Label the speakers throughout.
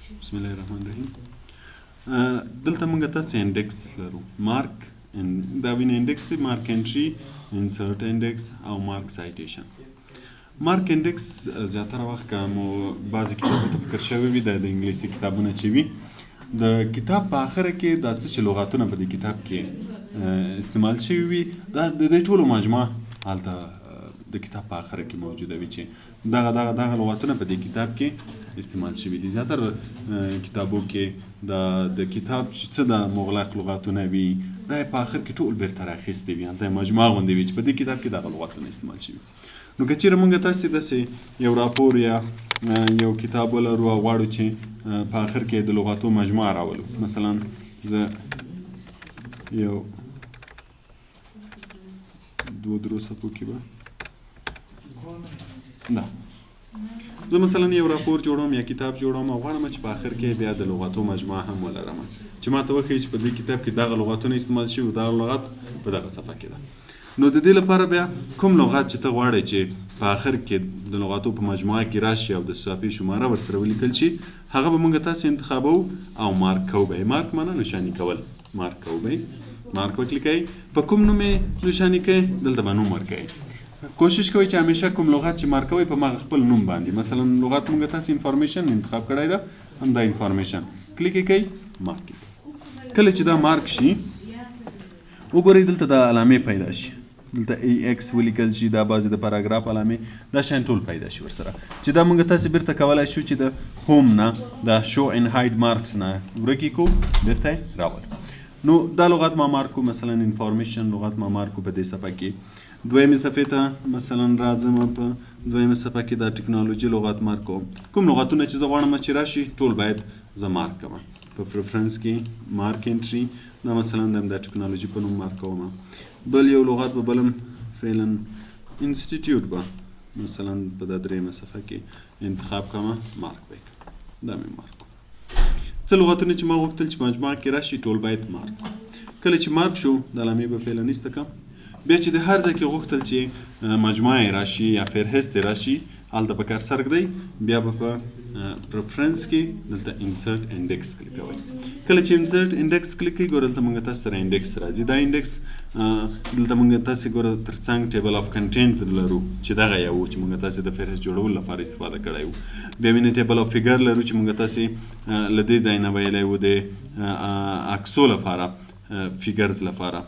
Speaker 1: بسم الله الرحمن الرحیم. دلته موږ تاسو انډیکس لرو، مارک دا وینه انډیکس دی، مارک انټری، انسرټ انډیکس او مارک سایټیشن. مارک انډیکس زیاتره وخت که مو بعضې کتابو ته فکر شوی وي د انګلیسي کتابونه چې وي د کتاب په آخره کې دا څه چې لغاتونه په دې کتاب کې استعمال شوي وي دا د دې ټولو مجموعه هلته د کتاب په آخره کې موجوده وي چې دغه لغاتونه په دې کتاب کې استعمال شوي دي. زیاتره کتابو کې د کتاب چې څه د مغلق لغاتونه وي دا یې په آخر کې ټول بیرته رااخیستې وي، هلته یې مجموعه غوندې وي چې په دې کتاب کې دغه لغاتونه استعمال شوي. نو که چېرې موږ تاسې داسې یو راپور یا یو کتاب ولرو او غواړو چې په آخر کې د لغاتو مجموعه راولو، مثلا زه یو دوه درو صفحو کې به زه مثلا یو راپور جوړوم یا کتاب جوړوم او غواړم چې په آخر کې بیا د لغاتو مجموعه هم ولرم چې ما ته وښیي چې په دې کتاب کې دغه لغاتونه استعمال شوي دغه لغت په دغه صفحه کې ده. نو د دې لپاره بیا کوم لغات چې ته غواړې چې په آخر کې د لغاتو په مجموعه کې راشي او د صفحې شماره ورسره ولیکل شي هغه به موږ تاسې انتخابو او مارک کوو به یې. مارک معنا نشاني کول، مارک کوو به یې، مارک وکلیکئ. په کوم نوم یې نشاني کوئ؟ دلته به نوم ورکوئ. کوشش کوئ چې همیشه کوم لغات چې مارکوئ په مغه خپل نوم باندې، مثلا لغات موږ تاسې انفارمیشن انتخاب کړی ده، همدا انفارمیشن کلیک یې کوئ، مارک یې. کله چې دا مارک شي وګورئ دلته د علامې پیدا شي، دلته ای ایکس ولیکل شي، دا بعضې د پاراګراف علامې دا شیان ټول پیدا شي ورسره چې دا موږ تاسې بیرته کولی شو چې د هوم نه د شو ان هاید مارکس نه ورکې کو بیرته یې راولو. نو دا لغات ما مارکو، مثلا انفارمیشن لغات ما مارکو په دې صفحه کې. دویمې صفحې ته مثلا راځم، په دویمې صفحه کې دا ټکنالوژي لغات مارک کوم. کوم لغاتونه چې زه غواړم چې راشي ټول باید زه مارک کوم. په پریفرنس کې مارک انټري دا مثلا د ټکنالوژي په نوم مارک کوم. بل یو لغات به بلم فعلا انسټیټیوټ به مثلا په دا درېیمه صفحه کې انتخاب کوم، مارک به یې دا مې مارک. څه لغاتونه چې ما غوښتل چې مجموعه کې راشي ټول باید مارک. کله چې مارک شو د علامې به فعلا ایسته کړم. بیا چې د هر ځای کې غوښتل چې مجموعه یې راشي یا فهرست یې راشي هلته به کرسر ږدئ، بیا به په پریفرنس کې دلته انسرټ انډیکس کلیک کوئ. کله چې انسرټ انډیکس کلیک کوئ ګوره دلته موږ تاسو سره انډیکس راځي. دا انډیکس دلته موږ تاسې ګوره تر څنګ ټیبل اف کنټینټ لرو چې دغه یې و چې موږ تاسې د فهرست جوړولو لپاره استفاده کړی و. بیا وینې ټیبل اف فیګر لرو چې موږ تاسې له دې ځای نه ویلی و د عکسو لپاره، فیګرز لپاره.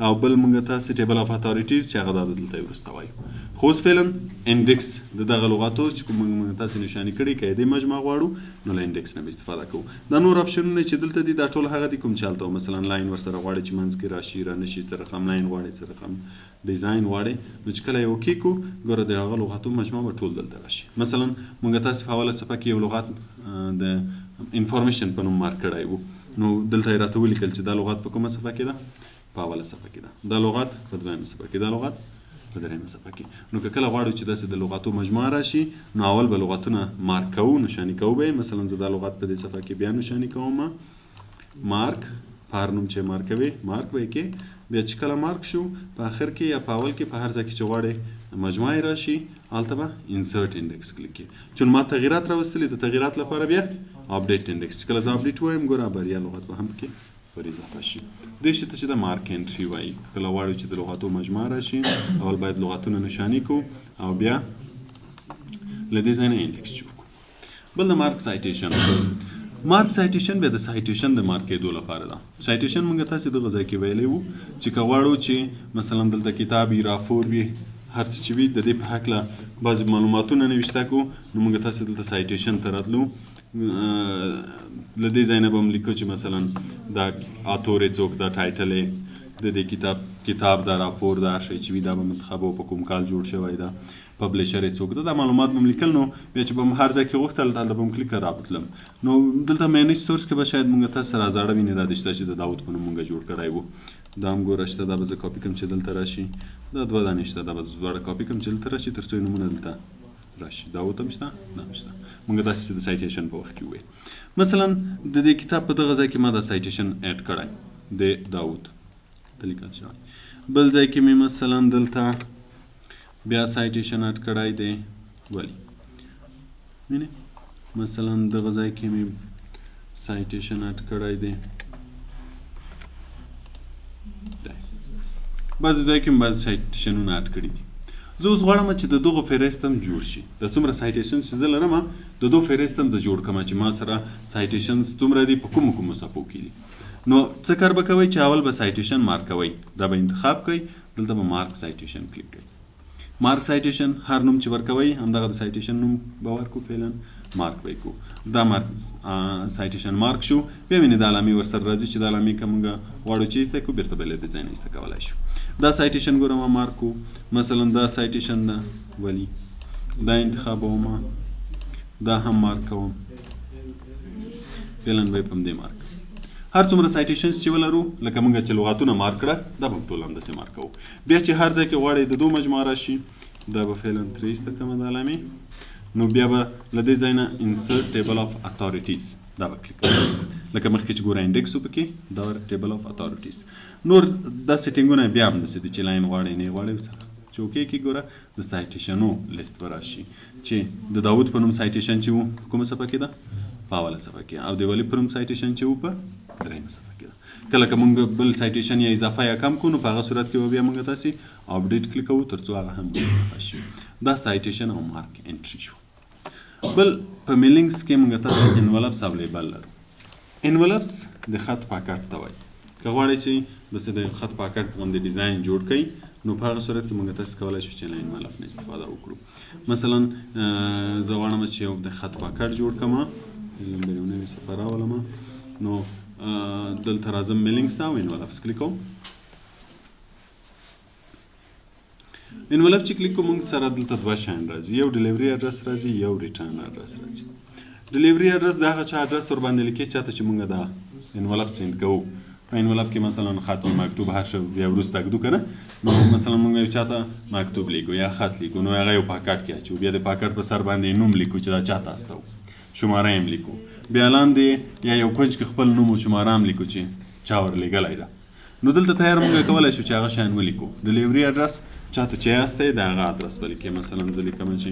Speaker 1: او بل موږ تاسې ټیبل اف اتھارټیز چې هغه دا دلته یې وروسته وایو. خو اوس فعلا انډیکس د دغه لغاتو چې کوم موږ تاسې نشاني کړي که یې دې مجموعه غواړو نو له انډیکس نه به استفاده کوو. دا نور اپشنونه چې دلته دي دا ټول هغه دي کوم چې هلته مثلا لاین ورسره غواړئ چې منځ کې راشي رانشي، څه رقم لاین غواړئ، څه رقم ډیزاین غواړئ، نو چې کله یې اوکې کړو ګوره د هغه لغاتو مجموعه به ټول دلته راشي. مثلا موږ تاسې په اوله صفحه کې یو لغات د انفارمیشن په نوم مارک کړی و، نو دلته یې راته ولیکل چې دا لغات په کومه صفحه کې ده؟ په اوله صفحه کې ده. دا لغات په دویمه صفحه کې، دا لغات په درېیمه صفحه کې. نو که کله غواړو چې داسې د لغاتو مجموعه راشي نو اول به لغاتونه مارک کوو، نشاني کوو به یې. مثلا زه دا لغات په دې صفحه کې بیا نشاني کوم، مارک په هر نوم چې مارکوي مارک به یې کې. بیا چې کله مارک شو په آخر کې یا په اول کې په هر ځای کې چې غواړئ مجموعه یې راشي هلته به انسرټ انډیکس کلیک کړئ. چون ما تغییرات راوستلي د تغییرات لپاره بیا اپډیټ انډیکس. چې کله زه اپډیټ وایم ګوره بریا لغات به هم پکې ور اضافه شي. دې شي ته چې د مارک انټري وایي. کله غواړو چې د لغاتو مجموعه راشي اول باید لغاتونه نشاني کړو او بیا له دې ځای نه انډیکس جوړ کړو. بل د مارک سایټیشن. مارک سایټیشن بیا د سایټیشن د مارک کېدو لپاره ده. سایټیشن موږ تاسې دغه ځای کې ویلی وو چې که غواړو چې مثلا دلته کتاب وي، راپور وي، هر څه چې وي د دې په هکله بعضې معلوماتونه نوشته کړو نو موږ تاسې دلته سایټیشن ته راتلو. له دې ځای نه به هم لیکو چې مثلا دا اتور یې څوک، دا ټایټل یې د دې کتاب دا راپور دا هر شی چې وي دا به منتخبو په کوم کال جوړ شوی ده، پبلیشر یې څوک ده، دا معلومات به هم لیکل. نو بیا چې به هم هر ځای کې غوښتل هلته به هم کلیک رابوتلم. نو دلته مینیج سورس کې به شاید موږ تاسو سره زاړه وینې دا د شته چې د داود په نوم موږ جوړ کړی و. دا هم ګوره شته، دا به زه کاپي کړم چې دلته راشي. دا دوه دانې شته، دا به زه دواړه کاپي کړم چې دلته راشي تر څو یې نومونه دلته راشي. داود هم شته، دا هم شته. موږ داسې چې د سایټیشن په وخت کې وویل مثلا د دې کتاب په دغه ځای کې ما دا سایټیشن اډ کړی د داود ته لیکل شوی. بل ځای کې مې مثلا دلته بیا سایټیشن اډ کړی دی ولی. وینئ مثلا دغه ځای کې مې سایټیشن اډ کړی دی. بعضې ځای کې مې بعضې سایټیشنونه اډ کړي دي. زه اوس غواړم چې د دغو فهرست هم جوړ شي. د څومره سایټیشن چې زه لرم د دغو فهرست هم زه جوړ کړم چې ما سره سایټیشنز څومره دي په کومو کومو صفحو کې دي. نو څه کار به کوئ چې اول به سایټیشن مارک کوئ. دا به انتخاب کوئ، دلته به مارک سایټیشن کلیک کوئ. مارک سایټیشن هر نوم چې ورکوئ همدغه د سایټیشن نوم به ورکو، فعلا مارک به یې کړو. دا مارک سایټیشن مارک شو. بیا وینئ د علامې ورسره راځي چې د علامې که موږ غواړو چې ایسته کړو بېرته به له دې ځای نه ایسته کولی شو. دا سایټیشن ګوره ما مارک کړو، مثلا دا سایټیشن ده ولی دا انتخابوم، دا هم مارک کوم، فعلا به یې په همدې مارک. هر څومره سایټیشنز چې ولرو لکه موږ چې لغاتونه مارک کړه دا به هم ټول همداسې مارک کوو. بیا چې هر ځای کې غواړئ د دو مجموعه راشي دا به فعلا ترې ایسته کړمه د علامې. نو بیا به له دې ځای نه انسرټ ټیبل اف اتھارټیز دا به کلیک کوو. لکه مخکې چې ګوره انډیکس و پکې دا ټیبل اف اتھارټیز. نور دا سیټینګونه بیا همداسې دي چې لاین غواړئ نه یې غواړئ چوکۍ کې ګوره د سایټیشنو لیست به راشي چې د داود په نوم سایټیشن چې و کومه صفحه کې ده؟ په اوله صفحه کې. او د ولی په نوم سایټیشن چې و په درېیمه صفحه کې ده. کله که موږ بل سایټیشن یا اضافه یا کم کړو نو په هغه صورت کې به بیا موږ تاسې اپډیټ کلیک کوو تر څو هغه هم اضافه شي. دا سایټیشن او مارک انټري شو. بل په میلینګس کې موږ تاسې انولپس او لیبل لرو. انولپس د خط پاکټ ته وایي. که غواړئ چې داسې د خط پاکټ غوندې ډیزاین جوړ کړئ نو په هغه صورت کې موږ تاسې کولی شو چې له انولپ نه استفاده وکړو. مثلا زه غواړم چې یو د خط پاکټ جوړ کړم، د یو نوي صفحه راولم. نو دلته راځم میلینګس ته او انولپس کلیک کوم. انولپ چې کلیک کوو موږ سره دلته دوه شیان راځي، یو ډلیوري اډرس راځي، یو ریټرن اډرس راځي. ډلیوري اډرس د هغه چا اډرس ورباندې لیکي چاته چې موږ دا انولپ سینډ کوو. په انولپ کې مثلا خط مکتوب هر شی بیا وروسته ږدو که نه، نو مثلا موږ یو چاته مکتوب لیکو یا خط لیکو نو هغه یو پاکټ کې اچوو، بیا د پاکټ په سر باندې نوم لیکو چې دا چاته استوو، شماره هم لیکو، بیا لاندې یا یو کونج کې خپل نوم او شماره هم لیکو چې چا ورلیږلی ده. نو دلته تیار موږ کولی شو چې هغه شیان ولیکو. ډلیوري اډرس چاته چې یاستئ د هغه ادرس به لیکئ. مثلا زه لیکم چې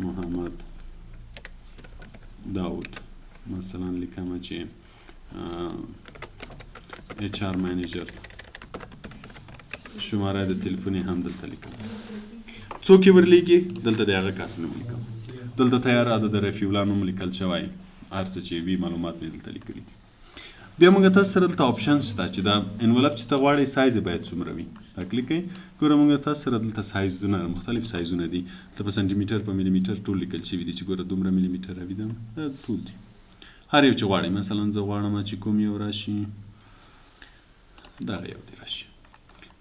Speaker 1: محمد داود، مثلا لیکم چې اچ آر منیجر، شماره د تلیفون هم دلته لیکم. څوک یې ورلیږي دلته د هغه کس نوم لیکم. دلته تیار د رفیع الله نوم لیکل شوی، هر څه چې وي معلومات مې دلته لیکلي دي. بیا موږ تاسو سره دلته آپشن شته چې دا انولپ چې ته غواړئ سایز باید څومره وي. دا کلیک کوئ. ګوره موږ تاسو سره دلته سایزونه مختلف سایزونه دي. دلته په سانتي میټر په ملي میټر ټول لیکل شوي دي چې ګوره دومره ملي میټر راوي دا ټول دي. هر یو چې غواړئ. مثلا زه غواړم چې کوم یو راشي دغه یو دی راشي.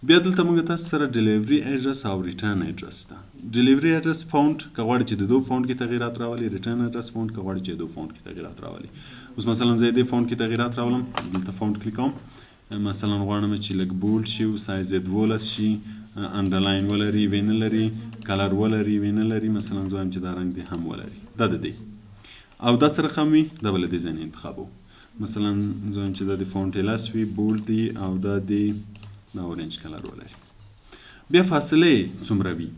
Speaker 1: بیا دلته موږ تاسو سره ډلیوري اډرس او ریټرن اډرس ده. ډلیوري اډرس فونټ که غواړئ چې د دو فونټ کې تغیرات راولي، ریټرن اډرس فونټ که غواړئ چې د دو فونټ کې تغیرات راولي. اوس مثلا زه دې فونټ کې تغیرات راولم، دلته فونټ کلیک کوم. مثلا غواړم چې لږ بولډ شي او سایز یې 12 شي، انډرلاین ولري وی نه لري، کلر ولري وی نه لري. مثلا زه وایم چې دا رنګ دې هم ولري، دا د دې او دا سره هم وي دا به له دې ځای نه انتخابوو. مثلا زه وایم چې دا د فونټ ایلس وي، بولډ دی او دا د اورنج کلر ولري. بیا فاصلې څومره وي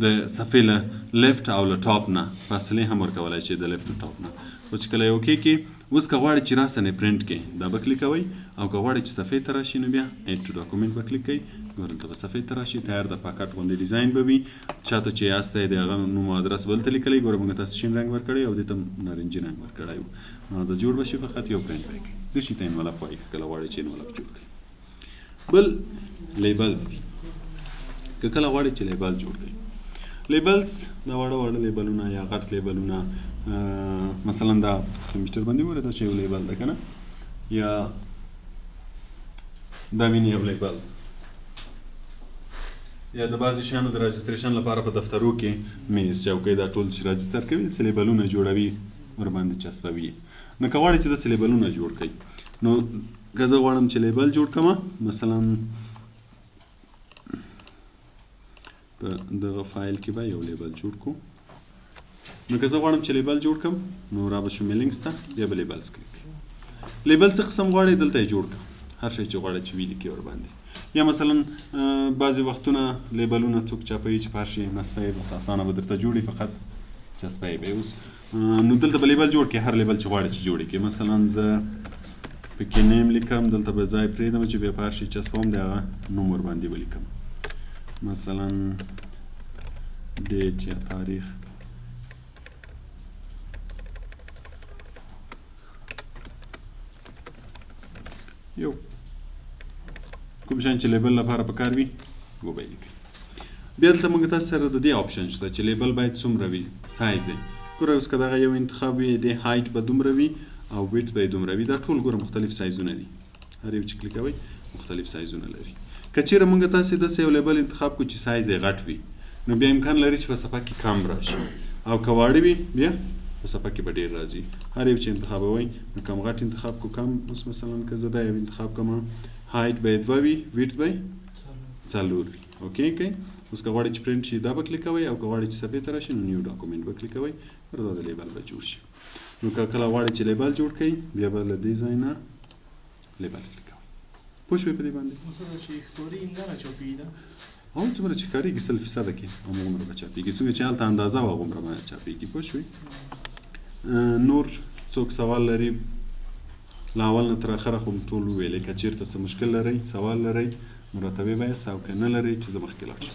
Speaker 1: د صفحې له لیفټ او له ټاپ نه فاصلې هم ورکولی شي د لیفټ او ټاپ نه. خو چې کله یو کې اوس که غواړئ چې راسنې پرنټ کې دا به کلیک کوئ، او که غواړئ چې صفحې ته راشي نو بیا ایډ ټو ډاکومنټ به کلیک کوئ. ګوره دلته به صفحې ته راشي، تیار د پاکټ غوندې ډیزاین به وي. چاته چې یاستئ د هغه نوم او ادرس به دلته لیکلی. ګوره موږ تاسو شین رنګ ورکړی او دې ته نارنجي رنګ ورکړی و. دا جوړ به شي فقط یو پرنټ به یې کړي. دې شي ته انولپ وایي که کله غواړئ چې انولپ جوړ کړئ. بل لیبلز دي. که کله غواړئ چې لیبل جوړ کړئ، لیبلز دا واړه واړه لیبلونه یا غټ لیبلونه، مثلا دا کمپیوټر باندې وګوره دا چې یو لیبل ده که نه، یا دا ویني یو لیبل، یا د بعضې شیانو د راجستریشن لپاره په دفترو کې میز چوکۍ دا ټول چې راجستر کوي داسې لیبلونه جوړوي ورباندې چسپوي. نو که غواړئ چې داسې لیبلونه جوړ کړئ نو که زه غواړم چې لیبل جوړ کړم، مثلا په دغه فایل کې به یو لیبل جوړ کړو. نو که زه غواړم چې لیبل جوړ کړم نو را به شو میلینګس ته، بیا به لیبلز کلیک کړئ. لیبل څه قسم غواړئ دلته یې جوړ کړه، هر شی چې غواړئ چې ولیکئ ورباندې. یا مثلا بعضې وختونه لیبلونه څوک چاپوي چې په هر شي نصفه یې بس اسانه به درته جوړي، فقط چسپه یې به. اوس نو دلته به لیبل جوړ کړې، هر لیبل چې غواړې چې جوړ کړې. مثلا زه پکې نیم لیکم، دلته به ځای پرېږدم چې بیا په هر شي چسپوم د هغه نوم ورباندې ولیکم. مثلا ډیټ یا تاریخ. یو کوم شیان چې لیبل لپاره پکار وي وبه یې لیکئ. بیا دلته موږ تاسو سره د دې آپشن شته چې لیبل باید څومره وي، سایز یې. ګوره اوس که دغه یو انتخاب وي، د هایټ به دومره وي او ویډ به یې دومره وي. دا ټول ګوره مختلف سایزونه دي، هر یو چې کلیکوئ مختلف سایزونه لري. که چیرې موږ تاسې داسې یو لیبل انتخاب کړو چې سایز یې غټ وي، نو بیا امکان لري چې په صفحه کې کم راشي، او که واړه وي بیا په صفحه کې به ډېر راځي. هر یو چې انتخابوئ نو کم غټ انتخاب کړو، کم. اوس مثلا که زه دا یو انتخاب کړم، هایټ به یې 2 وي، ویډ به یې 4 وي. اوکې کوئ. اوس که غواړئ چې پرنټ شي دا به کلیکوئ، او که غواړئ چې صفحې ته راشي نو نیو ډاکومنټ به کلیکوئ، دا د لیبل به جوړ شي. نو که کله غواړئ چې لیبل جوړ کړئ، بیا به له دې ځای نه لیبل کلیکوئ. پوه شوئ په دې باندې؟ او څومره چې کارېږي 100% کې همغومره به چاپېږي، څومره چې هلته اندازه وه هغومره به چاپېږي. پوه شوئ؟ نور څوک سوال لري له اول نه تر اخره خو ټول وویلې. که چېرته څه مشکل لرئ، سوال لرئ، نو راته ویې وایاست، او که نه لرئ چې زه مخکې لاړ شم.